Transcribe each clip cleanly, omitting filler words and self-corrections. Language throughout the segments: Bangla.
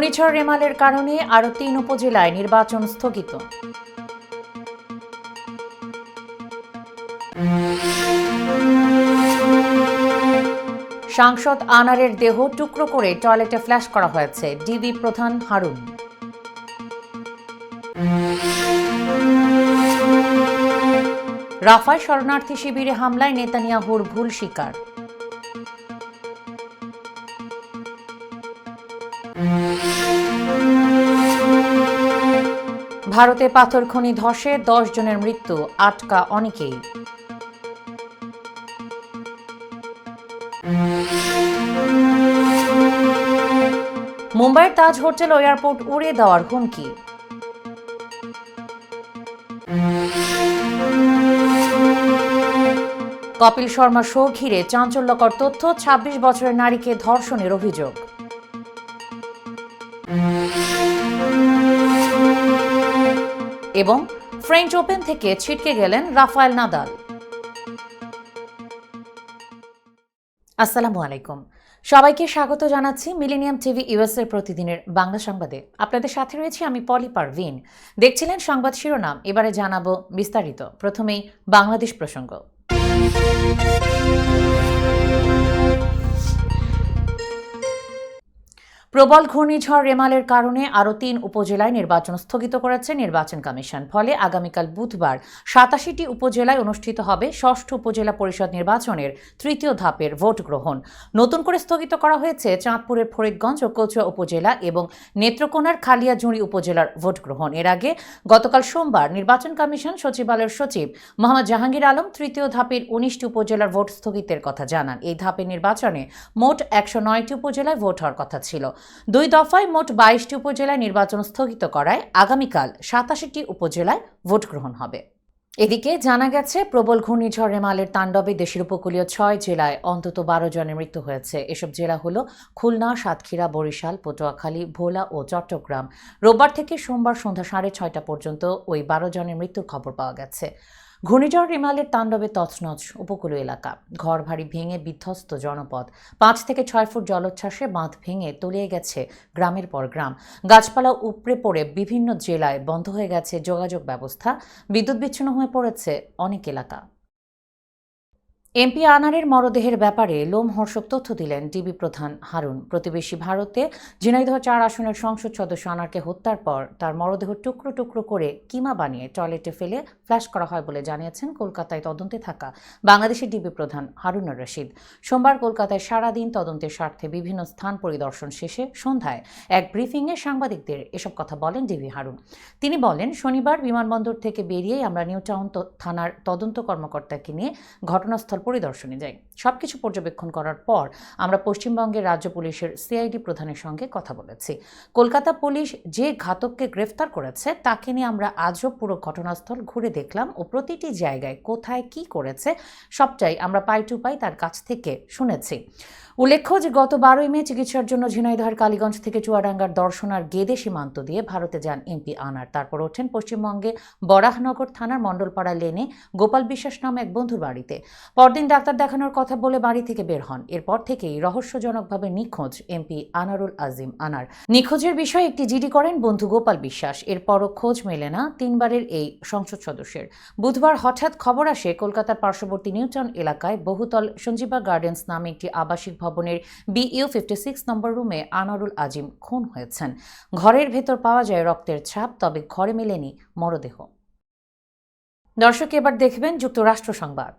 ঘূর্ণিঝড় রেমালের কারণে আরও ৩ উপজেলায় নির্বাচন স্থগিত। সাংসদ আনারের দেহ টুকরো করে টয়লেটে ফ্ল্যাশ করা হয়েছে, ডিবি প্রধান হারুন। রাফায় শরণার্থী শিবিরে হামলায় নেতানিয়াহুর ভুল স্বীকার। ভারতে পাথর খনি ধসে 10 জনের মৃত্যু, আটকা অনেকেই। মুম্বাইয়ের তাজ হোটেল ও এয়ারপোর্ট উড়িয়ে দেওয়ার হুমকি। কপিল শর্মা শো ঘিরে চাঞ্চল্যকর তথ্য, ২৬ বছরের নারীকে ধর্ষণের অভিযোগ। এবং ফ্রেঞ্চ ওপেন থেকে ছিটকে গেলেন রাফায়েল নাদাল। আসসালামু আলাইকুম, সবাইকে স্বাগত জানাচ্ছি মিলেনিয়াম টিভি ইউএসএর প্রতিদিনের বাংলা সংবাদে। আপনাদের সাথে রয়েছি আমি পলি পারভিন। দেখছিলেন সংবাদ শিরোনাম, এবারে জানাবো বিস্তারিত। প্রথমেই বাংলাদেশ প্রসঙ্গ। প্রবল ঘূর্ণিঝড় রেমালের কারণে আরও ৩ উপজেলায় নির্বাচন স্থগিত করেছে নির্বাচন কমিশন। ফলে আগামীকাল বুধবার ৮৭টি উপজেলায় অনুষ্ঠিত হবে ষষ্ঠ উপজেলা পরিষদ নির্বাচনের তৃতীয় ধাপের ভোট গ্রহণ। নতুন করে স্থগিত করা হয়েছে চাঁদপুরের ফরিদগঞ্জ ও কচুয়া উপজেলা এবং নেত্রকোনার খালিয়াজুড়ি উপজেলার ভোট গ্রহণ। এর আগে গতকাল সোমবার নির্বাচন কমিশন সচিবালয়ের সচিব মোহাম্মদ জাহাঙ্গীর আলম তৃতীয় ধাপের ১৯টি উপজেলার ভোট স্থগিতের কথা জানান। এই ধাপের নির্বাচনে মোট ১০৯টি উপজেলায় ভোট হওয়ার কথা ছিল। ২ দফায় মোট ২২টি উপজেলায় নির্বাচন স্থগিত করায় আগামীকাল ৮৭টি উপজেলায় ভোট গ্রহণ হবে। এদিকে জানা গেছে, প্রবল ঘূর্ণিঝড় রেমালের তাণ্ডবে দেশের উপকূলীয় ৬ জেলায় অন্তত ১২ জনের মৃত্যু হয়েছে। এসব জেলা হল খুলনা, সাতক্ষীরা, বরিশাল, পটুয়াখালী, ভোলা ও চট্টগ্রাম। রোববার থেকে সোমবার সন্ধ্যা ৬:৩০ পর্যন্ত ওই ১২ জনের মৃত্যুর খবর পাওয়া গেছে। ঘূর্ণিঝড় রেমালের তাণ্ডবে তছনছ উপকূলীয় এলাকা, ঘরবাড়ি ভেঙে বিধ্বস্ত জনপদ, ৫ থেকে ৬ ফুট জলোচ্ছ্বাসে বাঁধ ভেঙে তলিয়ে গেছে গ্রামের পর গ্রাম, গাছপালা উপড়ে পড়ে বিভিন্ন জেলায় বন্ধ হয়ে গেছে যোগাযোগ ব্যবস্থা, বিদ্যুৎ বিচ্ছিন্ন হয়ে পড়েছে অনেক এলাকা। এমপি আনারের মরদেহের ব্যাপারে লোমহর্ষক তথ্য দিলেন ডিবি প্রধান হারুন। প্রতিবেশী ভারতে ঝিনাইদহ ৪ আসনের সংসদ সদস্য আনারকে হত্যার পর তার মরদেহ টুকরো টুকরো করে কিমা বানিয়ে টয়লেটে ফেলে ফ্ল্যাশ করা হয় বলে জানিয়েছেন কলকাতায় তদন্তে থাকা বাংলাদেশের ডিবি প্রধান হারুনুর রশিদ। সোমবার কলকাতায় সারাদিন তদন্তের স্বার্থে বিভিন্ন স্থান পরিদর্শন শেষে সন্ধ্যায় এক ব্রিফিংয়ে সাংবাদিকদের এসব কথা বলেন ডিবি হারুন। তিনি বলেন, শনিবার বিমানবন্দর থেকে বেরিয়েই আমরা নিউ টাউন থানার তদন্ত কর্মকর্তাকে নিয়ে ঘটনাস্থল পরিদর্শনে যাই। সবকিছু পর্যবেক্ষণ করার পর আমরা পশ্চিমবঙ্গের রাজ্য পুলিশের সিআইডি প্রধানের সঙ্গে কথা বলেছি। কলকাতা পুলিশ যে ঘাতককে গ্রেফতার করেছে তাকে নিয়ে আমরা আজও পুরো ঘটনাস্থল ঘুরে দেখলাম ও প্রতিটি জায়গায় কোথায় কি করেছে সবটাই আমরা পাই টু পাই তার কাছ থেকে শুনেছি। উল্লেখ্য যে গত ১২ই মে চিকিৎসার জন্য ঝিনাইদহের কালীগঞ্জ থেকে চুয়াডাঙ্গার দর্শনার গেদে সীমান্ত দিয়ে ভারতে যান এমপি আনার। তারপর ওঠেন পশ্চিমবঙ্গে বরাহনগর থানার মণ্ডলপাড়া লেনে গোপাল বিশ্বাস নামে এক বন্ধুর বাড়িতে। পরদিন ডাক্তার দেখানোর কথা বলে বাড়ি থেকে বের হন। এরপর থেকেই রহস্যজনকভাবে নিখোঁজ এমপি আনারুল আজিম আনার। নিখোঁজের বিষয়ে একটি জিডি করেন বন্ধু গোপাল বিশ্বাস। এরপরও খোঁজ মেলে না ৩ বারের এই সংসদ সদস্যের। বুধবার হঠাৎ খবর আসে কলকাতার পার্শ্ববর্তী নিউটাউন এলাকায় বহুতল সঞ্জীবা গার্ডেন্স নামে একটি আবাসিক ভবনের BU 56 নম্বর রুমে আনারুল আজিম খুন হয়েছেন। ঘরের ভেতর পাওয়া যায় রক্তের ছাপ, তবে ঘরে মেলেনি মরদেহ। দর্শক, এবার দেখবেন যুক্তরাষ্ট্র সংবাদ।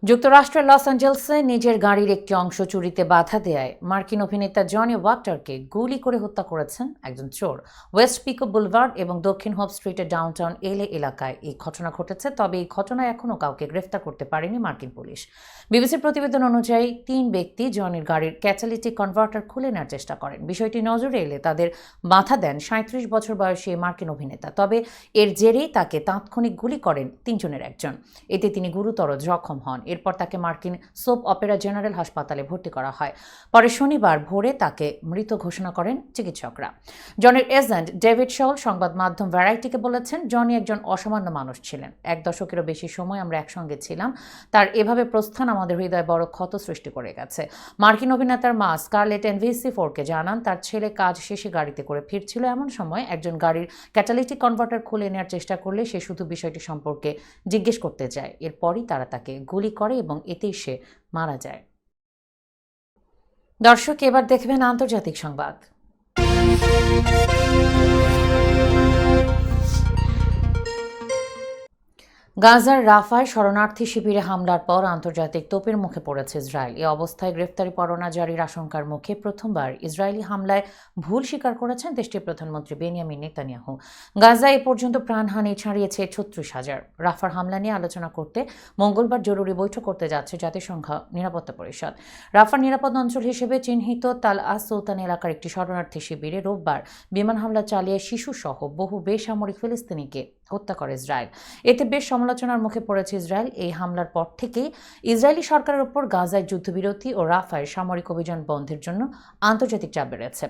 যুক্তরাষ্ট্রের লস অ্যাঞ্জেলসে নিজের গাড়ির একটি অংশ চুরিতে বাধা দেয় মার্কিন অভিনেতা জনি ওয়াকারকে গুলি করে হত্যা করেছেন একজন চোর। ওয়েস্ট পিকো বুলভার্ড এবং দক্ষিণ হোপ স্ট্রিটের ডাউনটাউন LA এলাকায় এই ঘটনা ঘটেছে। তবে এই ঘটনায় এখনও কাউকে গ্রেফতার করতে পারেনি মার্কিন পুলিশ। বিবিসির প্রতিবেদন অনুযায়ী ৩ ব্যক্তি জনির গাড়ির ক্যাটালিটিক কনভার্টার খুলে নেওয়ার চেষ্টা করেন। বিষয়টি নজরে এলে তাদের বাধা দেন ৩৭ বছর বয়সী মার্কিন অভিনেতা। তবে এর জেরেই তাকে তাৎক্ষণিক গুলি করেন ৩ জনের একজন। এতে তিনি গুরুতর জখম হন। এর এরপর তাকে মার্কিন সোপ অপেরা জেনারেল হাসপাতালে ভর্তি করা হয়। পরে শনিবার ভোরে তাকে মৃত ঘোষণা করেন চিকিৎসকরা। জনির এজেন্ট ডেভিড শল সংবাদ মাধ্যম ভ্যারাইটিকে বলেছেন, জনি একজন অসামান্য মানুষ ছিলেন। 1 দশকেরও বেশি সময় আমরা একসঙ্গে ছিলাম। তার এভাবে প্রস্থান আমাদের হৃদয়ে বড় ক্ষত সৃষ্টি করে গেছে। মার্কিন অভিনেতার মা স্কারলেট NBC4-কে জানান, তার ছেলে কাজ শেষে গাড়িতে করে ফিরছিল। এমন সময় একজন গাড়ির ক্যাটালিটিক কনভার্টার খুলে নেওয়ার চেষ্টা করলে সে শুধু বিষয়টি সম্পর্কে জিজ্ঞেস করতে যায়। এরপরই তারা তাকে গুলি করে এবং এতেই সে মারা যায়। দর্শক, এবার দেখবেন আন্তর্জাতিক সংবাদ। গাজার রাফায় শরণার্থী শিবিরে হামলার পর আন্তর্জাতিক তোপের মুখে পড়েছে ইসরায়েল। এ অবস্থায় গ্রেফতারি পরোয়ানা জারির আশঙ্কার মুখে প্রথমবার ইসরায়েলি হামলায় ভুল স্বীকার করেছেন দেশটির প্রধানমন্ত্রী বেনিয়ামিন নেতানিয়াহু। গাজায় এ পর্যন্ত প্রাণহানি ছাড়িয়েছে 36,000। রাফার হামলা নিয়ে আলোচনা করতে মঙ্গলবার জরুরি বৈঠক করতে যাচ্ছে জাতিসংঘ নিরাপত্তা পরিষদ। রাফার নিরাপদ অঞ্চল হিসেবে চিহ্নিত তাল আস সুলতান এলাকার একটি শরণার্থী শিবিরে রোববার বিমান হামলা চালিয়ে শিশুসহ বহু বেসামরিক ফিলিস্তিনিকে হত্যা করে ইসরায়েল। এতে বেশ সমালোচনার মুখে পড়েছে ইসরায়েল। এই হামলার পর থেকেই ইসরায়েলি সরকারের উপর গাজায় যুদ্ধবিরতি ও রাফায় সামরিক অভিযান বন্ধের জন্য আন্তর্জাতিক চাপ বেড়েছে।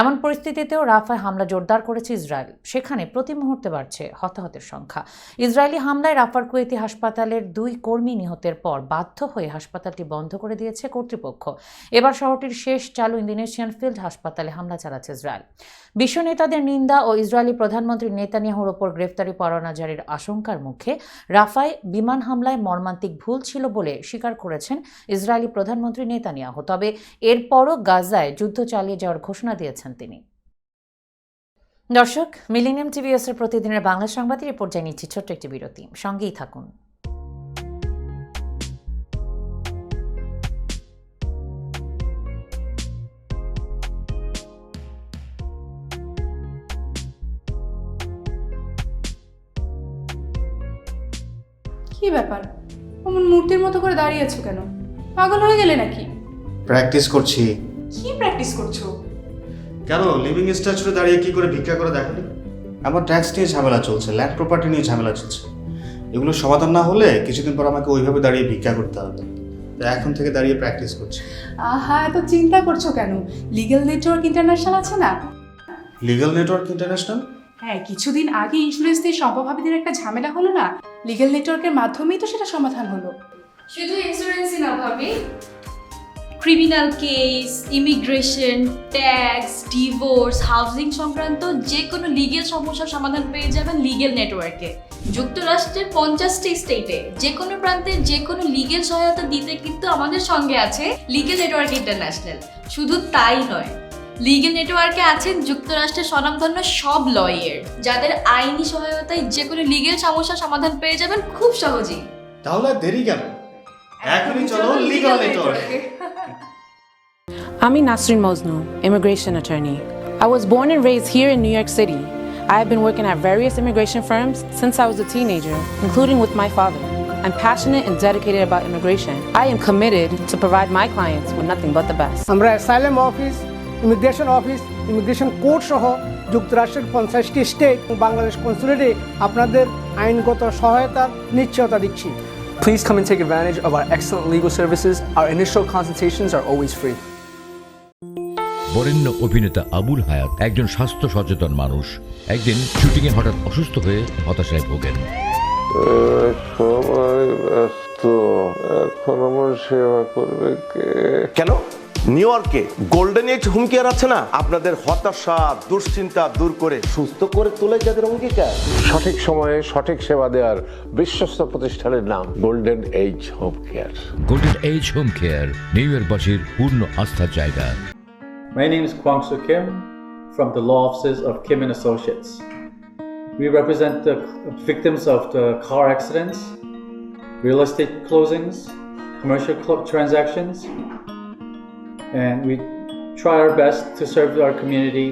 এমন পরিস্থিতিতেও রাফায় হামলা জোরদার করেছে ইসরায়েল। সেখানে প্রতি মুহূর্তে বাড়ছে হতাহতের সংখ্যা। ইসরায়েলি হামলায় রাফার কুয়েতি হাসপাতালের 2 কর্মী নিহতের পর বাধ্য হয়ে হাসপাতালটি বন্ধ করে দিয়েছে কর্তৃপক্ষ। এবার শহরটির শেষ চালু ইন্দোনেশিয়ান ফিল্ড হাসপাতালে হামলা চালাচ্ছে ইসরায়েল। বিশ্ব নেতাদের নিন্দা ও ইসরায়েলি প্রধানমন্ত্রী নেতানিয়াহুর ওপর গ্রেফতারি পরোয়ানা জারির আশঙ্কার মুখে রাফায় বিমান হামলায় মর্মান্তিক ভুল ছিল বলে স্বীকার করেছেন ইসরায়েলি প্রধানমন্ত্রী নেতানিয়াহু। তবে এরপরও গাজায় যুদ্ধ চালিয়ে যাওয়ার ঘোষণা দিয়েছেন তিনি। দর্শক, মিলেনিয়াম TVS এর প্রতিদিনের বাংলা সংবাদের এ পর্যায়ে নিচ্ছি ছোট্ট একটি বিরতি। সঙ্গেই থাকুন। কি ব্যাপার, অমন মূর্তির মতো করে দাঁড়িয়ে আছো কেন? পাগল হয়ে গেলে নাকি? প্র্যাকটিস করছি। কি প্র্যাকটিস করছো? কেন লিভিং স্ট্যাচুরে দাঁড়িয়ে কি করে ভিক্ষা করে দেখালি? আমার ট্যাক্স নিয়ে ঝামেলা চলছে, ল্যান্ড প্রপার্টি নিয়ে ঝামেলা চলছে। এগুলো সমাধান না হলে কিছুদিন পর আমাকে ওইভাবে দাঁড়িয়ে ভিক্ষা করতে হবে। তাই এখন থেকে দাঁড়িয়ে প্র্যাকটিস করছি। আহা, এত চিন্তা করছো কেন? লিগ্যাল নেটওয়ার্ক ইন্টারন্যাশনাল আছে না? Legal network international? হ্যাঁ, কিছুদিন আগে ইন্স্যুরেন্স দিয়ে সম্পভাবীদের একটা ঝামেলা হলো না, লিগ্যাল নেটওয়ার্কের মাধ্যমেই তো সেটা সমাধান হলো। শুধু ইন্স্যুরেন্সই না ভাবি, criminal case, immigration, tax, divorce, housing সংক্রান্ত যে কোনো লিগেল সমস্যার সমাধান পেয়ে যাবেন লিগেল নেটওয়ার্কে। যুক্তরাষ্ট্রের 50টি স্টেটে যে কোনো প্রান্তে যে কোনো লিগেল সহায়তা দিতে কিন্তু আমাদের সঙ্গে আছে লিগেল নেটওয়ার্ক ইন্টারন্যাশনাল। শুধু তাই নয়, লিগেল নেটওয়ার্কে আছেন যুক্তরাষ্ট্রের স্বনামধন্য সব লয়ার, যাদের আইনি সহায়তায় যে কোনো লিগেল সমস্যার সমাধান পেয়ে যাবেন খুব সহজেই। তাহলে দেরি কেন? এখনই চলো লিগ্যাল নেটওয়ার্কে। I'm Nasrin Mosnu, immigration attorney. I was born and raised here in New York City. I have been working at various immigration firms since I was a teenager, including with my father. I'm passionate and dedicated about immigration. I am committed to provide my clients with nothing but the best. আমরা অ্যাসাইলাম অফিস, ইমিগ্রেশন কোর্ট সহ যুক্তরাষ্ট্রের 50টি স্টেট ও বাংলাদেশ কনসুলেটে আপনাদের আইনগত সহায়তার নিশ্চয়তা দিচ্ছি। Please come and take advantage of our excellent legal services. Our initial consultations are always free. বরেণ্য অভিনেতা আবুল হায়াত একজন স্বাস্থ্য সচেতন মানুষ। একদিন শুটিংয়ে হঠাৎ অসুস্থ হয়ে হতাশায় ভোগেন। সবাই ব্যস্ত, এখন আমার সেবা করবে কে? কেন নিউ ইয়র্কে গোল্ডেন এজ হোম কেয়ার আছে না, আপনাদের হতাশা দুশ্চিন্তা দূর করে সুস্থ করে তোলে যাদের অঙ্গীকার। সঠিক সময়ে সঠিক সেবা দেওয়ার বিশ্বস্ত প্রতিষ্ঠানের নাম golden age home care. Golden age home care নিউ ইয়র্কবাসীর পূর্ণ আস্থার জায়গা। My name is Kwang Soo Kim from the law offices of Kim and Associates. We represent the victims of the car accidents, real estate closings, commercial transactions, and we try our best to serve our community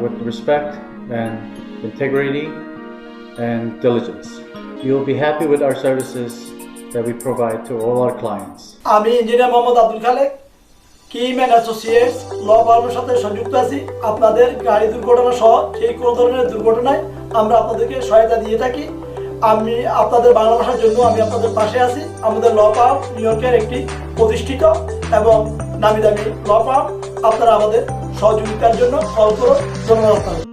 with respect and integrity and diligence. You'll be happy with our services that we provide to all our clients. আমি engineer Mohammad Abdul Khalek, Kim and associates law ফার্মের সাথে সংযুক্ত আছি। আপনাদের গাড়ি দুর্ঘটনা সহ যে কোনো ধরনের দুর্ঘটনায় আমরা আপনাদেরকে সহায়তা দিয়ে থাকি। আমি আপনাদের বাংলা ভাষার জন্য আমি আপনাদের পাশে আছি। আমাদের ল ফার্ম নিউ ইয়র্কের একটি প্রতিষ্ঠিত এবং নামি দামি ল ফার্ম। আপনারা আমাদের সহযোগিতার জন্য কল করুন। ধন্যবাদ আপনাদের।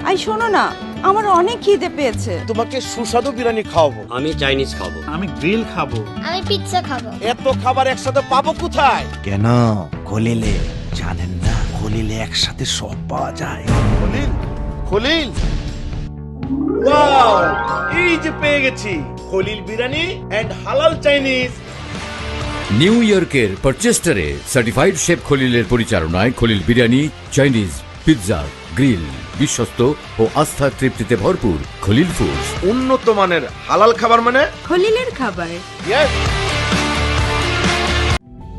আই শোনো না, আমার অনেক খিদে পেয়েছে। তোমাকে সুস্বাদু বিরিয়ানি খাওয়াবো। আমি চাইনিজ খাবো। আমি গ্রিল খাবো। আমি পিৎজা খাবো। এত খাবার একসাথে পাবো কোথায়? কেন খলিলে জানেন না? খলিলে একসাথে সব পাওয়া যায়। খলিল, খলিল, ওয়াও, এই যে পেয়ে গেছি খলিল বিরিয়ানি এন্ড হালাল চাইনিজ। নিউ ইয়র্কের পারচেস্টারে সার্টিফাইড শেফ খলিলের পরিচালনায় Khalil biryani, Chinese, pizza, grill, বিশ্বস্ত ও আস্থার তৃপ্তিতে ভরপুর খলিল ফুডস। উন্নত মানের হালাল খাবার মানে খলিলের খাবার। ইয়েস।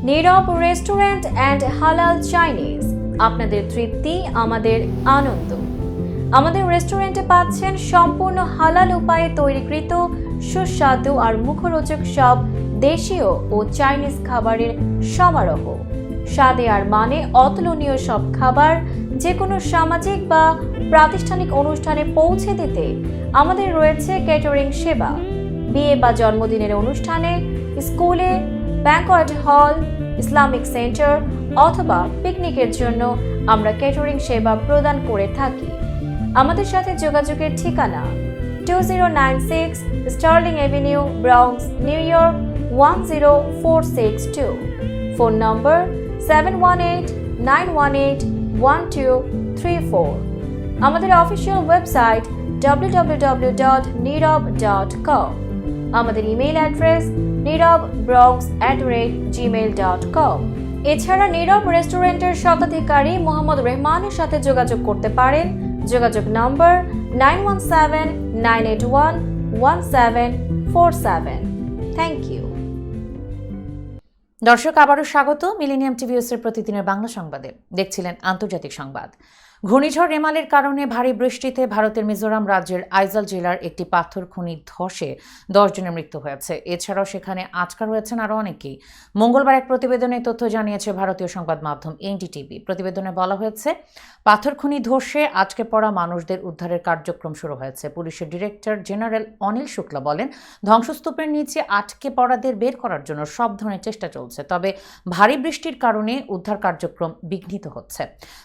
নীরব রেস্টুরেন্ট অ্যান্ড হালাল চাইনিজ, আপনাদের তৃপ্তি আমাদের আনন্দ। আমাদের রেস্টুরেন্টে পাচ্ছেন সম্পূর্ণ হালাল উপায়ে তৈরিকৃত সুস্বাদু আর মুখরোচক সব দেশীয় ও চাইনিজ খাবারের সমারোহ। স্বাদে আর মানে অতুলনীয় সব খাবার যে কোনো সামাজিক বা প্রাতিষ্ঠানিক অনুষ্ঠানে পৌঁছে দিতে আমাদের রয়েছে ক্যাটারিং সেবা। বিয়ে বা জন্মদিনের অনুষ্ঠানে, স্কুলে, ব্যাংকোয়েট হল, ইসলামিক সেন্টার অথবা পিকনিকের জন্য আমরা ক্যাটারিং সেবা প্রদান করে থাকি। আমাদের সাথে যোগাযোগের ঠিকানা 2096 Sterling Avenue, Bronx, New York 10462। Phone number 718-918-1234। আমাদের অফিসিয়াল ওয়েবসাইট www.nirab.com। আমাদের ইমেইল অ্যাড্রেস nirab.bronx@gmail.com। এছাড়া নীরব রেস্টুরেন্টের স্বত্বাধিকারী মোহাম্মদ রহমানের সাথে যোগাযোগ করতে পারেন। যোগাযোগ নম্বর 9179811747। Thank you. দর্শক, আবারও স্বাগত মিলেনিয়াম টিভিএসের প্রতিদিনের বাংলা সংবাদে। দেখছিলেন আন্তর্জাতিক সংবাদ। ঘূর্ণিঝড় রেমালের কারণে ভারী বৃষ্টিতে ভারতের মিজোরাম রাজ্যের আইজল জেলার একটি পাথর খনি ধসে 10 জনের মৃত্যু হয়েছে। এছাড়াও সেখানে আটকা রয়েছেন আরও অনেকেই। মঙ্গলবার এক প্রতিবেদনে তথ্য জানিয়েছে ভারতীয় সংবাদ মাধ্যম এনডিটিভি। প্রতিবেদনে বলা হয়েছে, পাথর খনি ধসে আটকে পড়া মানুষদের উদ্ধারের কার্যক্রম শুরু হয়েছে। পুলিশের ডিরেক্টর জেনারেল অনিল শুক্লা বলেন, ধ্বংসস্তূপের নিচে আটকে পড়াদের বের করার জন্য সব ধরনের চেষ্টা চলছে, তবে ভারী বৃষ্টির কারণে উদ্ধার কার্যক্রম বিঘ্নিত হচ্ছে।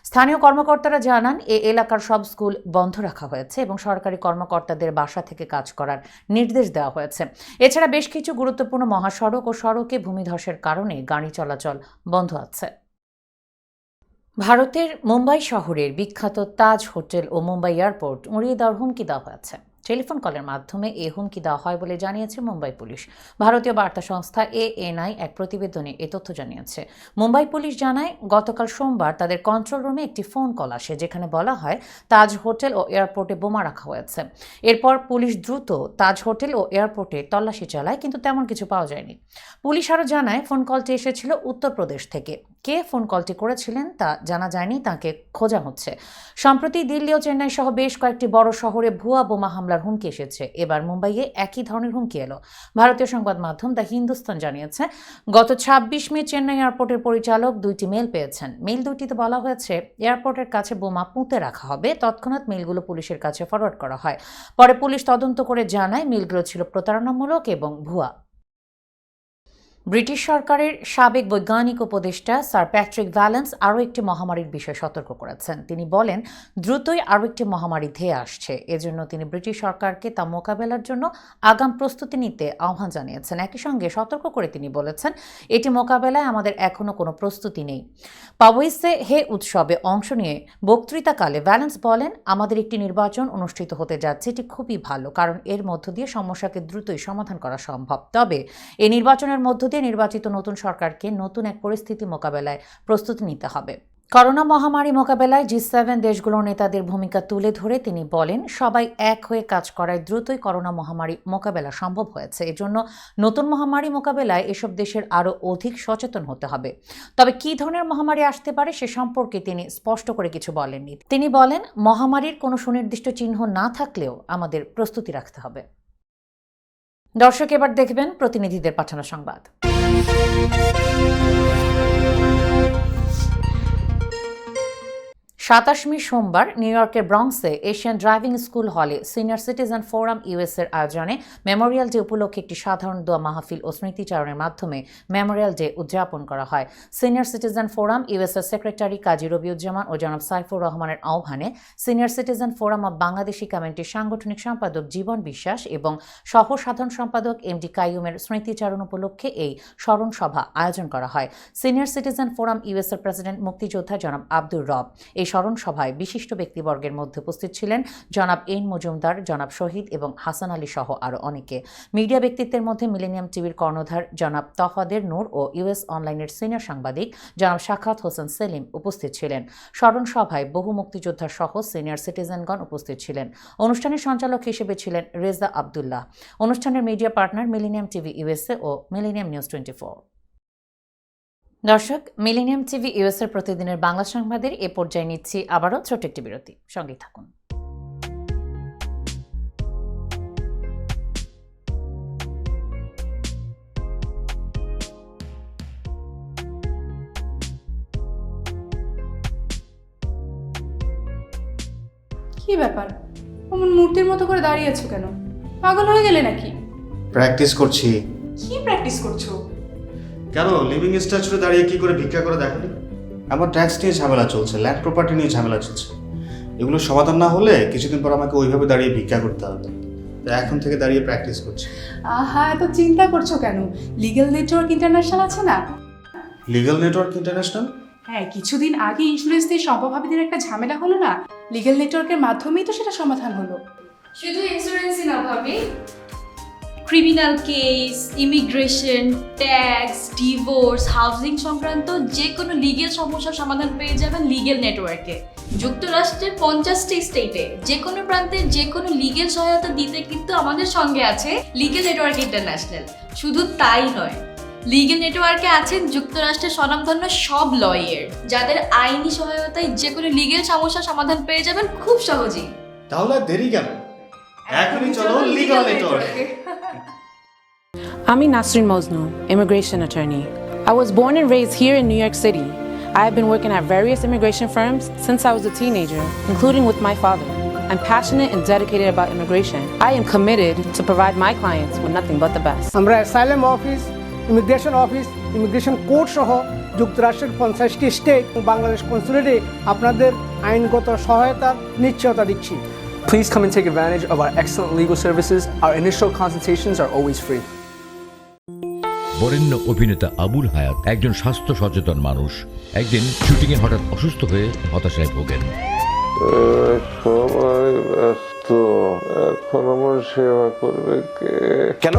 স্থানীয় কর্মকর্তারা জানান, এ এলাকার সব স্কুল বন্ধ রাখা হয়েছে এবং সরকারি কর্মকর্তাদের বাসা থেকে কাজ করার নির্দেশ দেওয়া হয়েছে। এছাড়া বেশ কিছু গুরুত্বপূর্ণ মহাসড়ক ও সড়কে ভূমিধসের কারণে গাড়ি চলাচল বন্ধ আছে। ভারতের মুম্বাই শহরের বিখ্যাত তাজ হোটেল ও মুম্বাই এয়ারপোর্ট উড়িয়ে দেওয়ার হুমকি দেওয়া হয়েছে। টেলিফোন কলের মাধ্যমে এ হুমকি দেওয়া হয় বলে জানিয়েছে মুম্বাই পুলিশ। ভারতীয় বার্তা সংস্থা এএনআই এক প্রতিবেদনে এ তথ্য জানিয়েছে। মুম্বাই পুলিশ জানায়, গতকাল সোমবার তাদের কন্ট্রোল রুমে একটি ফোন কল আসে, যেখানে বলা হয় তাজ হোটেল ও এয়ারপোর্টে বোমা রাখা হয়েছে। এরপর পুলিশ দ্রুত তাজ হোটেল ও এয়ারপোর্টে তল্লাশি চালায়, কিন্তু তেমন কিছু পাওয়া যায়নি। পুলিশ আরও জানায়, ফোন কলটি এসেছিল উত্তরপ্রদেশ থেকে। কে ফোন কলটি করেছিলেন তা জানা যায়নি, তাকে খোঁজা হচ্ছে। সম্প্রতি দিল্লি ও চেন্নাই সহ বেশ কয়েকটি বড় শহরে ভুয়া বোমা হামলার হুমকি এসেছে। এবার মুম্বাইয়ে একই ধরনের হুমকি এলো। ভারতীয় সংবাদ মাধ্যম দ্য হিন্দুস্তান জানিয়েছে, গত 26 মে চেন্নাই এয়ারপোর্টের পরিচালক 2টি মেল পেয়েছেন। মেল দুটিতে বলা হয়েছে এয়ারপোর্টের কাছে বোমা পুঁতে রাখা হবে। তৎক্ষণাৎ মেলগুলো পুলিশের কাছে ফরওয়ার্ড করা হয়। পরে পুলিশ তদন্ত করে জানায় মেলগুলো ছিল প্রতারণামূলক এবং ভুয়া। ব্রিটিশ সরকারের সাবেক বৈজ্ঞানিক উপদেষ্টা স্যার প্যাট্রিক ভ্যালেন্স আরও একটি মহামারীর বিষয়ে সতর্ক করেছেন। তিনি বলেন, দ্রুতই আরও একটি মহামারী ধেয়ে আসছে। এজন্য তিনি ব্রিটিশ সরকারকে তা মোকাবেলার জন্য আগাম প্রস্তুতি নিতে আহ্বান জানিয়েছেন। একই সঙ্গে সতর্ক করে তিনি বলেছেন, এটি মোকাবেলায় আমাদের এখনও কোনো প্রস্তুতি নেই। পাওয়েসে হে উৎসবে অংশ নিয়ে বক্তৃতাকালে ভ্যালেন্স বলেন, আমাদের একটি নির্বাচন অনুষ্ঠিত হতে যাচ্ছে, এটি খুবই ভালো, কারণ এর মধ্য দিয়ে সমস্যাকে দ্রুতই সমাধান করা সম্ভব। তবে এই নির্বাচনের মধ্য দিয়ে নির্বাচিত নতুন সরকারকে নতুন এক পরিস্থিতি মোকাবেলায় প্রস্তুতি নিতে হবে। করোনা মহামারী মোকাবেলায় G7 দেশগুলোর নেতাদের ভূমিকা তুলে ধরে তিনি বলেন, সবাই এক হয়ে কাজ করায় দ্রুতই করোনা মহামারী মোকাবেলা সম্ভব হয়েছে। এজন্য নতুন মহামারী মোকাবেলায় এসব দেশের আরও অধিক সচেতন হতে হবে। তবে কী ধরনের মহামারী আসতে পারে সে সম্পর্কে তিনি স্পষ্ট করে কিছু বলেননি। তিনি বলেন, মহামারীর কোনো সুনির্দিষ্ট চিহ্ন না থাকলেও আমাদের প্রস্তুতি রাখতে হবে। দর্শক, এবার দেখবেন প্রতিনিধিদের পাঠানো সংবাদ। 27 মে সোমবার নিউ ইয়র্কের ব্রঙ্কসে এশিয়ান ড্রাইভিং স্কুল হলে সিনিয়র সিটিজেন ফোরাম ইউএসের আয়োজনে মেমোরিয়াল ডে উপলক্ষে একটি সাধারণ দোয়া মাহফিল ও স্মৃতিচারণের মাধ্যমে মেমোরিয়াল ডে উদযাপন করা হয়। সিনিয়র সিটিজেন ফোরাম ইউএসের সেক্রেটারি কাজী রবিউজ্জামান ও জনাব সাইফুর রহমানের আহ্বানে senior citizen forum of Bangladeshi কমিটির সাংগঠনিক সম্পাদক জীবন বিশ্বাস এবং সহ সাধারণ সম্পাদক এমডি কাইয়ুমের স্মৃতিচারণ উপলক্ষে এই স্মরণ সভা আয়োজন করা হয়। সিনিয়র সিটিজেন ফোরাম ইউএসের প্রেসিডেন্ট মুক্তিযোদ্ধা জনাব আব্দুর রব এই স্মরণ সভায় বিশিষ্ট ব্যক্তিবর্গের মধ্যে উপস্থিত ছিলেন জনাব এইন মজুমদার, জনাব শহীদ এবং হাসান আলী সহ আরও অনেকে। মিডিয়া ব্যক্তিত্বের মধ্যে মিলেনিয়াম টিভির কর্ণধার জনাব তফাদের নূর ও ইউএস অনলাইনের সিনিয়র সাংবাদিক জনাব সাখাত হোসেন সেলিম উপস্থিত ছিলেন। স্মরণ সভায় বহু মুক্তিযোদ্ধা সহ সিনিয়র সিটিজেনগণ উপস্থিত ছিলেন। অনুষ্ঠানের সঞ্চালক হিসেবে ছিলেন রেজা আব্দুল্লাহ। অনুষ্ঠানের media partner millennium TV USA ও মিলেনিয়াম নিউজ 24। দর্শক, মিলেনিয়াম টিভি ইউএসএর প্রতিদিনের বাংলা সংবাদের এ পর্যায়ে নিচ্ছি আবারও ছোট একটি বিরতি। সঙ্গে থাকুন। কি ব্যাপার, অমন মূর্তির মতো করে দাঁড়িয়ে আছো কেন? পাগল হয়ে গেলে নাকি? প্র্যাকটিস করছি। কি প্র্যাকটিস করছো? কেন লিভিং স্ট্যাচুরে দাঁড়িয়ে কি করে ভিক্ষা করে দেখালি? আমার ট্যাক্স নিয়ে ঝামেলা চলছে, ল্যান্ড প্রপার্টি নিয়ে ঝামেলা চলছে। এগুলো সমাধান না হলে কিছুদিন পর আমাকে ওইভাবে দাঁড়িয়ে ভিক্ষা করতে হবে। তো এখন থেকে দাঁড়িয়ে প্র্যাকটিস করছি। আহা, এত চিন্তা করছো কেন? লিগ্যাল নেটওয়ার্ক ইন্টারন্যাশনাল আছে না? Legal network international? হ্যাঁ, কিছুদিন আগে ইন্স্যুরেন্স দিয়ে সম্পভাবীদের একটা ঝামেলা হলো না, লিগ্যাল নেটওয়ার্কের মাধ্যমেই তো সেটা সমাধান হলো। শুধু ইন্স্যুরেন্সই না ভাবি, criminal case, immigration, tax, divorce, housing সংক্রান্ত যে কোনো লিগেল সমস্যার সমাধান পেয়ে যাবেন লিগেল নেটওয়ার্কে। যুক্তরাষ্ট্রের 50টি স্টেটে যে কোনো প্রান্তে যে কোনো লিগেল সহায়তা দিতে কিন্তু আমাদের সঙ্গে আছে লিগেল নেটওয়ার্ক ইন্টারন্যাশনাল। শুধু তাই নয়, লিগেল নেটওয়ার্কে আছেন যুক্তরাষ্ট্রের স্বনামধন্য সব লয়ার, যাদের আইনি সহায়তায় যে কোনো লিগেল সমস্যার সমাধান পেয়ে যাবেন খুব সহজেই। তাহলে দেরি কেন? এখনই চলো লিগ্যাল নেটওয়ার্কে। I'm Nasrin Mosno, immigration attorney. I was born and raised here in New York City. I have been working at various immigration firms since I was a teenager, including with my father. I'm passionate and dedicated about immigration. I am committed to provide my clients with nothing but the best. আমরা অ্যাসাইলাম অফিস, ইমিগ্রেশন কোর্ট সহ যুক্তরাষ্ট্রের 50টি স্টেট ও বাংলাদেশ কনসুলেটে আপনাদের আইনগত সহায়তার নিশ্চয়তা দিচ্ছি। Please come and take advantage of our excellent legal services. Our initial consultations are always free. বরেণ্য অভিনেতা আবুল হায়াত একজন স্বাস্থ্য সচেতন মানুষ। একদিন শুটিংয়ে হঠাৎ অসুস্থ হয়ে হতাশায় ভোগেন। সবাই ব্যস্ত, এখন আমার সেবা করবে কে? কেন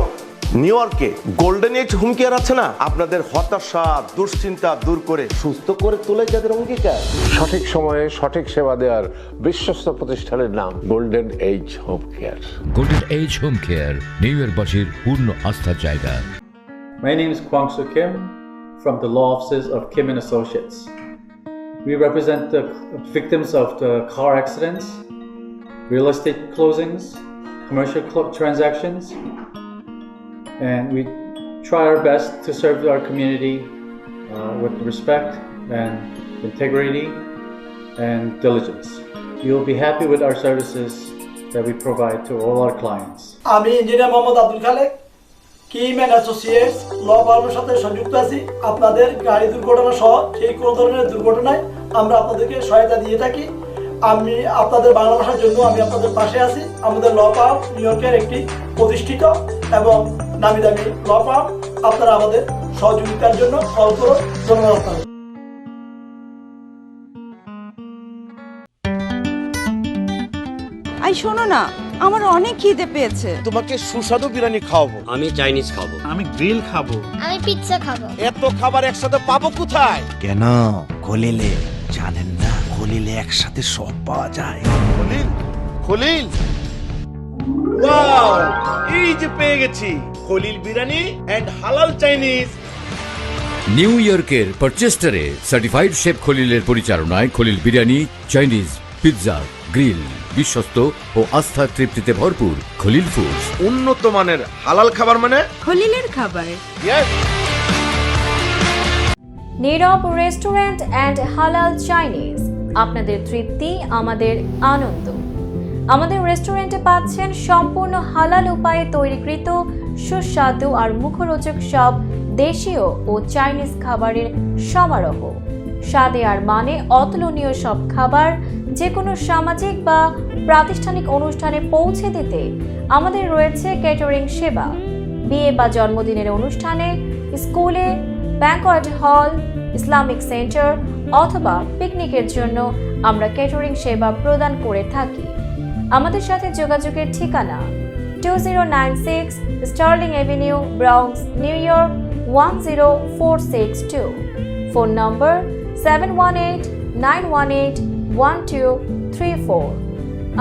নিউ ইয়র্কে গোল্ডেন এজ হোম কেয়ার আছে না? আপনাদের হতাশা দুশ্চিন্তা দূর করে সুস্থ করে তোলে যাদের অঙ্গীকার। সঠিক সময়ে সঠিক সেবা দেওয়ার বিশ্বস্ত প্রতিষ্ঠানের নাম golden age home care. Golden age home care নিউ ইয়র্কবাসীর পূর্ণ আস্থার জায়গা। My name is Kwang Soo Kim from the law offices of Kim and Associates. We represent the victims of the car accidents, real estate closings, commercial transactions, and we try our best to serve our community with respect and integrity and diligence. You'll be happy with our services that we provide to all our clients. আমি engineer Mohammad Abdul Khalek, Kim and associates law ফার্মের সাথে সংযুক্ত আছি। আপনাদের গাড়ি দুর্ঘটনা সহ সেই কোনো ধরনের দুর্ঘটনায় আমরা আপনাদেরকে সহায়তা দিয়ে থাকি। আমি আপনাদের বাংলা ভাষার জন্য আমি আপনাদের পাশে আছি। আমাদের ল ফার্ম নিউ ইয়র্কের একটি প্রতিষ্ঠিত এবং নামি দামি ল ফার্ম। আপনারা আমাদের সহযোগিতার জন্য কল করুন। ধন্যবাদ আপনাদের। আই শোনো না, আমার অনেক খিদে পেয়েছে। তোমাকে সুস্বাদু বিরিয়ানি খাওয়াবো। আমি চাইনিজ খাবো। আমি গ্রিল খাবো। আমি পিৎজা খাবো। এত খাবার একসাথে পাবো কোথায়? কেন খলিলে জানেন না? খলিলে একসাথে সব পাওয়া যায়। খলিল, খলিল, ওয়াও, এই যে পেয়ে গেছি খলিল বিরিয়ানি এন্ড হালাল চাইনিজ। নিউ ইয়র্কের পারচেস্টারে সার্টিফাইড শেফ খলিলের পরিচালনায় Khalil biryani, Chinese, pizza, grill, বিশ্বস্ত ও আস্থার তৃপ্তিতে ভরপুর খলিল ফুডস। উন্নত মানের হালাল খাবার মানে খলিলের খাবার। নীরব রেস্টুরেন্ট অ্যান্ড হালাল চাইনিজ আপনাদের তৃপ্তি আমাদের আনন্দ। আমাদের রেস্টুরেন্টে পাচ্ছেন সম্পূর্ণ হালাল উপায়ে তৈরিকৃত সুস্বাদু আর মুখরোচক সব দেশীয় ও চাইনিজ খাবারের সমারোহ। স্বাদে আর মানে অতুলনীয় সব খাবার যে কোনো সামাজিক বা প্রাতিষ্ঠানিক অনুষ্ঠানে পৌঁছে দিতে আমাদের রয়েছে ক্যাটারিং সেবা। বিয়ে বা জন্মদিনের অনুষ্ঠানে, স্কুলে, ব্যাংকোয়েট হল, ইসলামিক সেন্টার অথবা পিকনিকের জন্য আমরা ক্যাটারিং সেবা প্রদান করে থাকি। আমাদের সাথে যোগাযোগের ঠিকানা 2096 Sterling Avenue, Bronx, New York 10462। Phone number 718-918-1234।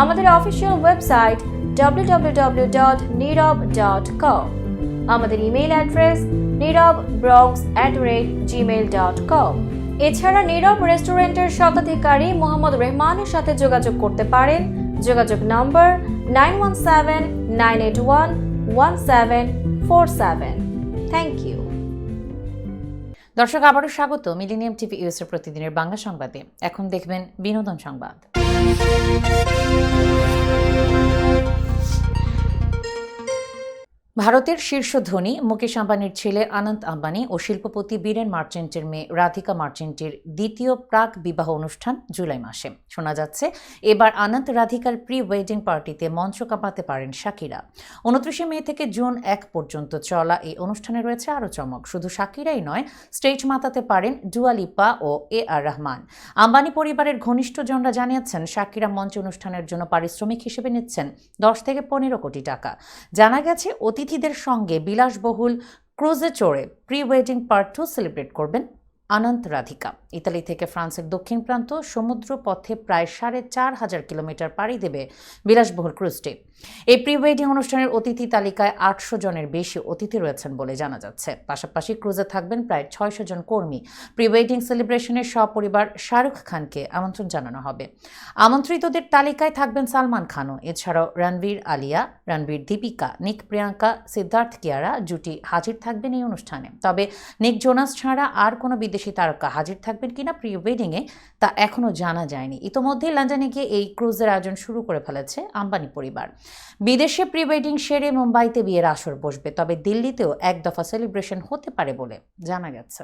আমাদের অফিসিয়াল ওয়েবসাইট www.nirav.com। আমাদের ইমেইল অ্যাড্রেস nirav.bronx@gmail.com। এছাড়া নীরব রেস্টুরেন্টের স্বত্বাধিকারী মোহাম্মদ রহমানের সাথে যোগাযোগ করতে পারেন। যোগাযোগ নম্বর 9179811747। Thank you. দর্শক, আবারও স্বাগত মিলেনিয়াম টিভি ইউএস এর প্রতিদিনের বাংলা সংবাদে। এখন দেখবেন বিনোদন সংবাদ। ভারতের শীর্ষ ধনী মুকেশ আম্বানির ছেলে অনন্ত আম্বানি ও শিল্পপতি বীরেন মার্চেন্টের মেয়ে রাধিকা মার্চেন্টের দ্বিতীয় প্রাক বিবাহ অনুষ্ঠান জুলাই মাসে। শোনা যাচ্ছে এবার অনন্ত রাধিকার প্রি ওয়েডিং পার্টিতে মঞ্চ কাঁপাতে পারেন শাকিরা। 29 মে থেকে জুন 1 পর্যন্ত চলা এই অনুষ্ঠানে রয়েছে আরও চমক। শুধু শাকিরাই নয়, স্টেজ মাতাতে পারেন ডুয়া লিপা ও AR রহমান। আম্বানি পরিবারের ঘনিষ্ঠজনরা জানিয়েছেন শাকিরা মঞ্চ অনুষ্ঠানের জন্য পারিশ্রমিক হিসেবে নিচ্ছেন 10 থেকে 15 কোটি টাকা। জানা গেছে অতিথিদের সঙ্গে বিলাসবহুল ক্রুজে চড়ে প্রি ওয়েডিং পার্ট 2 সেলিব্রেট করবেন অনন্ত রাধিকা। ইতালি থেকে ফ্রান্সের দক্ষিণ প্রান্ত সমুদ্র পথে প্রায় 4,500 কিলোমিটার পাড়ি দেবে বিলাসবহুল ক্রুজটি। এই প্রি ওয়েডিং অনুষ্ঠানের অতিথি তালিকায় 800 জনের বেশি অতিথি রয়েছেন বলে জানা যাচ্ছে। পাশাপাশি ক্রুজে থাকবেন প্রায় 600 জন কর্মী। প্রি ওয়েডিং সেলিব্রেশনের সপরিবার শাহরুখ খানকে আমন্ত্রণ জানানো হবে। আমন্ত্রিতদের তালিকায় থাকবেন সালমান খানও। এছাড়াও রণবীর, আলিয়া, রণবীর, দীপিকা, নিক, প্রিয়াঙ্কা, সিদ্ধার্থ, কিয়ারা জুটি হাজির থাকবেন এই অনুষ্ঠানে। তবে নিক জোনাস ছাড়া আর কোনো বিদেশি তারকা হাজির থাকবেন কিনা প্রি ওয়েডিংয়ে তা এখনও জানা যায়নি। ইতোমধ্যেই লন্ডনে গিয়ে এই ক্রুজের আয়োজন শুরু করে ফেলেছে আম্বানি পরিবার। বিদেশে প্রি ওয়েডিং সেরে মুম্বাইতে বিয়ের আসর বসবে। তবে দিল্লিতেও এক দফা সেলিব্রেশন হতে পারে বলে জানা গেছে।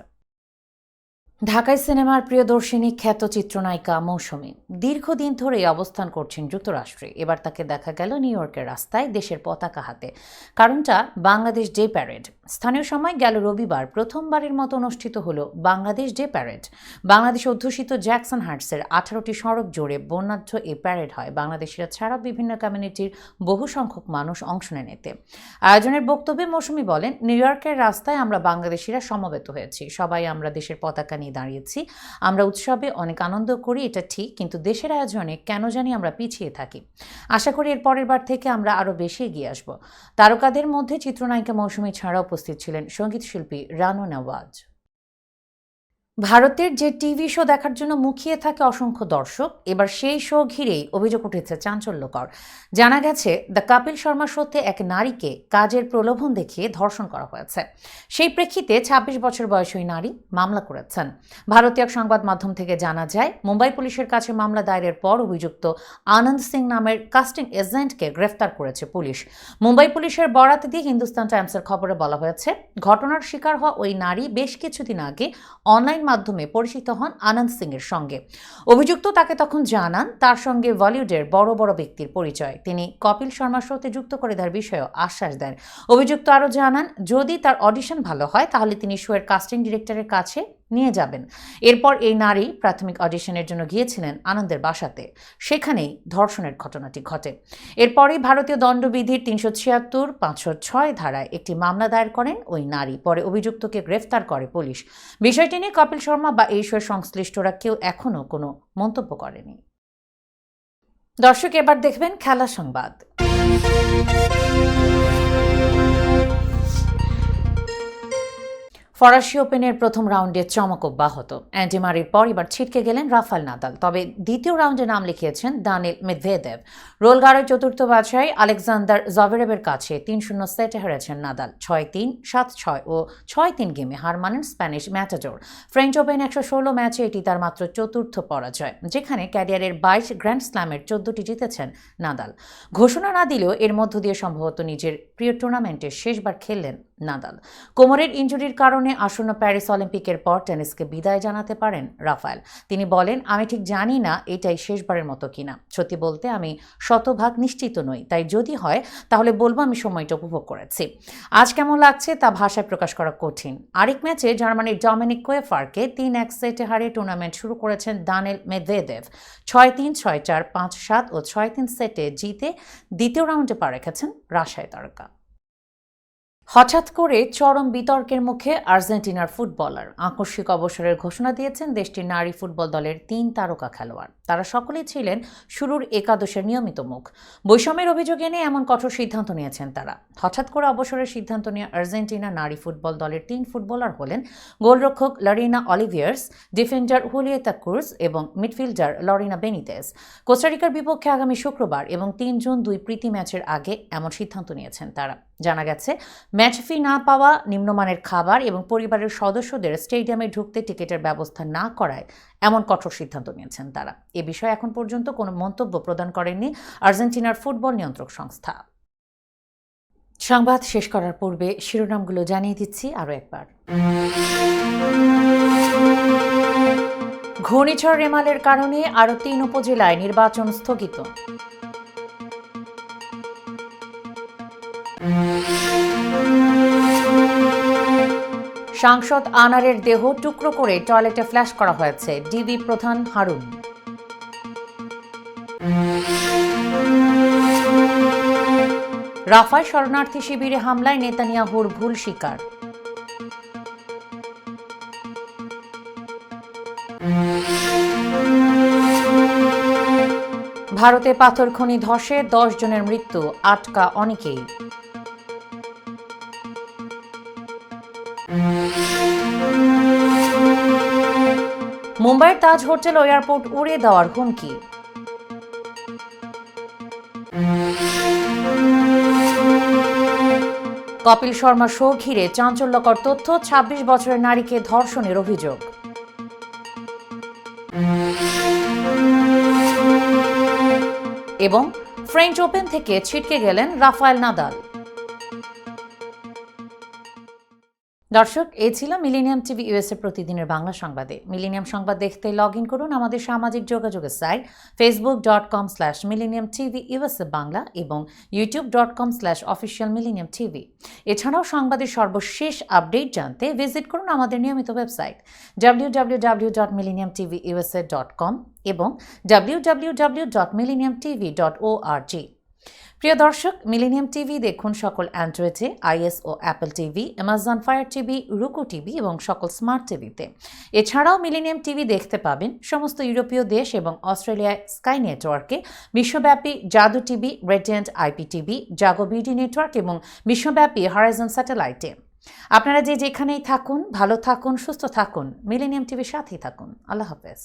ঢাকায় সিনেমার প্রিয়দর্শিনী খ্যাত চিত্রনায়িকা মৌসুমী দীর্ঘদিন ধরেই অবস্থান করছেন যুক্তরাষ্ট্রে। এবার তাকে দেখা গেল নিউ ইয়র্কের রাস্তায় দেশের পতাকা হাতে। কারণটা বাংলাদেশ ডে প্যারেড। স্থানীয় সময় গেল রবিবার প্রথমবারের মতো অনুষ্ঠিত হল বাংলাদেশ ডে প্যারেড। বাংলাদেশ অধ্যুষিত জ্যাকসন হাইটসের 18টি সড়ক জুড়ে বর্ণাঢ্য এই প্যারেড হয়। বাংলাদেশিরা ছাড়াও বিভিন্ন কমিউনিটির বহু সংখ্যক মানুষ অংশ নেন এতে। আয়োজনের বক্তব্যে মৌসুমী বলেন, নিউ ইয়র্কের রাস্তায় আমরা বাংলাদেশিরা সমবেত হয়েছি। সবাই আমরা দেশের পতাকা নিয়ে দাঁড়িয়েছি। আমরা উৎসবে অনেক আনন্দ করি, এটা ঠিক, কিন্তু দেশের আয়োজনে কেন জানি আমরা পিছিয়ে থাকি। আশা করি এর পরের বার থেকে আমরা আরও বেশি এগিয়ে আসব। তারকাদের মধ্যে চিত্রনায়িকা মৌসুমী ছাড়াও উপস্থিত ছিলেন সঙ্গীত শিল্পী রানো নওয়াজ। ভারতের যে টিভি শো দেখার জন্য মুখিয়ে থাকে অসংখ্য দর্শক, এবার সেই শো ঘিরেই অভিযোগ উঠেছে চাঞ্চল্যকর। জানা গেছে দ্য কপিল শর্মা শোতে এক নারীকে কাজের প্রলোভন দেখিয়ে ধর্ষণ করা হয়েছে। সেই প্রেক্ষিতে 26 বছর বয়সী ওই নারী মামলা করেছেন। ভারতীয় সংবাদ মাধ্যম থেকে জানা যায়, মুম্বাই পুলিশের কাছে মামলা দায়েরের পর অভিযুক্ত আনন্দ সিং নামের কাস্টিং এজেন্টকে গ্রেফতার করেছে পুলিশ। মুম্বাই পুলিশের বরাত দিয়ে হিন্দুস্তান টাইমসের খবরে বলা হয়েছে, ঘটনার শিকার হওয়া ওই নারী বেশ কিছুদিন আগে অনলাইন মাধ্যমে পরিচিত হন আনন্দ সিং এর সঙ্গে। অভিযুক্ত তাকে তখন জানান তার সঙ্গে বলিউডের বড় বড় ব্যক্তির পরিচয়। তিনি কপিল শর্মা শোতে যুক্ত করে দেওয়ার বিষয়েও আশ্বাস দেন। অভিযুক্ত আরও জানান, যদি তার অডিশন ভালো হয় তাহলে তিনি শোয়ের কাস্টিং ডিরেক্টরের কাছে নিয়ে যাবেন। এরপর এই নারী প্রাথমিক অডিশনের জন্য গিয়েছিলেন আনন্দের বাসাতে। সেখানেই ধর্ষণের ঘটনাটি ঘটে। এরপরই ভারতীয় দণ্ডবিধির 376, 506 ধারায় একটি মামলা দায়ের করেন ওই নারী। পরে অভিযুক্তকে গ্রেফতার করে পুলিশ। বিষয়টি নিয়ে কপিল শর্মা বা এই শোয়ের সংশ্লিষ্টরা কেউ এখনও কোনো মন্তব্য করেনি। দর্শক, এবার দেখবেন খেলা সংবাদ। ফরাসি ওপেনের প্রথম রাউন্ডে চমক অব্যাহত। অ্যান্ডি মারির পর এবার ছিটকে গেলেন রাফায়েল নাদাল, তবে দ্বিতীয় রাউন্ডে নাম লিখিয়েছেন দানিল মেদভেদেভ। রোলগারের চতুর্থ বাছাই আলেকজান্ডার জভেরেভের কাছে 3-0 সেটে হেরেছেন নাদাল। 6-3, 7-6 ও 6-3 গেমে হার মানেন স্প্যানিশ ম্যাটাডোর। ফ্রেঞ্চ ওপেন 116 ম্যাচে এটি তার মাত্র চতুর্থ পরাজয়, যেখানে ক্যারিয়ারের 22 গ্র্যান্ড স্ল্যামের 14টি জিতেছেন নাদাল। ঘোষণা না দিলেও এর মধ্য দিয়ে সম্ভবত নিজের প্রিয় টুর্নামেন্টে শেষবার খেললেন নাদাল। কোমরের ইনজুরির কারণে আসন্ন প্যারিস অলিম্পিকের পর টেনিসকে বিদায় জানাতে পারেন রাফায়েল। তিনি বলেন, আমি ঠিক জানি না এটাই শেষবারের মতো কিনা। সত্যি বলতে আমি শতভাগ নিশ্চিত নই, তাই যদি হয় তাহলে বলবো আমি সময়টা উপভোগ করেছি। আজ কেমন লাগছে তা ভাষায় প্রকাশ করা কঠিন। আরেক ম্যাচে জার্মানির ডমিনিক কোয়েফারকে 3-1 সেটে হারিয়ে টুর্নামেন্ট শুরু করেছেন দানিল মেদভেদেভ। 6-3, 6-4, 5-7 ও 6-3 সেটে জিতে দ্বিতীয় রাউন্ডে পা রেখেছেন রাশিয়ার তারকা। হঠাৎ করে চরম বিতর্কের মুখে আর্জেন্টিনার ফুটবলার। আকস্মিক অবসরের ঘোষণা দিয়েছেন দেশটির নারী ফুটবল দলের 3 তারকা খেলোয়াড়। তারা সকলেই ছিলেন শুরুর একাদশের নিয়মিত মুখ। বৈষম্যের অভিযোগ এনে এমন কঠোর সিদ্ধান্ত নিয়েছেন তারা। হঠাৎ করে অবসরের সিদ্ধান্ত নিয়ে আর্জেন্টিনা নারী ফুটবল দলের 3 ফুটবলার হলেন গোলরক্ষক লরিনা অলিভিয়ার্স, ডিফেন্ডার হুলিয়েতা ক্রুজ এবং মিডফিল্ডার লরিনা বেনিতেজ। কোস্টারিকার বিপক্ষে আগামী শুক্রবার এবং 3 জুন 2 প্রীতি ম্যাচের আগে এমন সিদ্ধান্ত নিয়েছেন তারা। জানা গেছে, ম্যাচ ফি না পাওয়া, নিম্নমানের খাবার এবং পরিবারের সদস্যদের স্টেডিয়ামে ঢুকতে টিকিটের ব্যবস্থা না করায় এমন কঠোর সিদ্ধান্ত নিয়েছেন তারা। এ বিষয়ে এখন পর্যন্ত কোনো মন্তব্য প্রদান করেননি আর্জেন্টিনার ফুটবল নিয়ন্ত্রক সংস্থা। সংবাদ শেষ করার পূর্বে শিরোনামগুলো জানিয়ে দিচ্ছি আরও একবার। ঘূর্ণিঝড় রেমালের কারণে আরও 3 উপজেলায় নির্বাচন স্থগিত। সাংসদ আনারের দেহ টুকরো করে টয়লেটে ফ্ল্যাশ করা হয়েছে, ডিবি প্রধান হারুন। রাফায় শরণার্থী শিবিরে হামলায় নেতানিয়াহুর ভুল স্বীকার। ভারতে পাথর খনি ধসে 10 জনের মৃত্যু, আটকা অনেকেই। মুম্বাইয়ের তাজ হোটেল ও এয়ারপোর্ট উড়িয়ে দেওয়ার হুমকি। কপিল শর্মা শো ঘিরে চাঞ্চল্যকর তথ্য, 26 বছরের নারীকে ধর্ষণের অভিযোগ। এবং ফ্রেঞ্চ ওপেন থেকে ছিটকে গেলেন রাফায়েল নাদাল। দর্শক, এই ছিল মিলেনিয়াম টিভি ইউএসএ প্রতিদিনের বাংলা সংবাদে। মিলেনিয়াম সংবাদ দেখতে লগ ইন করুন আমাদের সামাজিক যোগাযোগের সাইট facebook.com/millenniumtvUSA বাংলা এবং youtube.com/officialmillenniumtv। এছাড়াও সংবাদের সর্বশেষ আপডেট জানতে ভিজিট করুন আমাদের নিয়মিত ওয়েবসাইট www.millenniumtvusa.com এবং www.millenniumtv.org। প্রিয় দর্শক, মিলেনিয়াম টিভি দেখুন সকল অ্যান্ড্রয়েডে, iOS ও Apple TV, Amazon Fire TV, Roku TV এবং সকল স্মার্ট টিভিতে। এছাড়াও মিলেনিয়াম টিভি দেখতে পাবেন সমস্ত ইউরোপীয় দেশ এবং অস্ট্রেলিয়ায় স্কাই নেটওয়ার্কে, বিশ্বব্যাপী জাদু টিভি, রেডিয়েন্ট IPTV, জাগো বিডি নেটওয়ার্ক এবং বিশ্বব্যাপী হরাইজন স্যাটেলাইটে। আপনারা যেখানেই থাকুন, ভালো থাকুন, সুস্থ থাকুন, মিলেনিয়াম টিভির সাথেই থাকুন। আল্লাহ হাফেজ।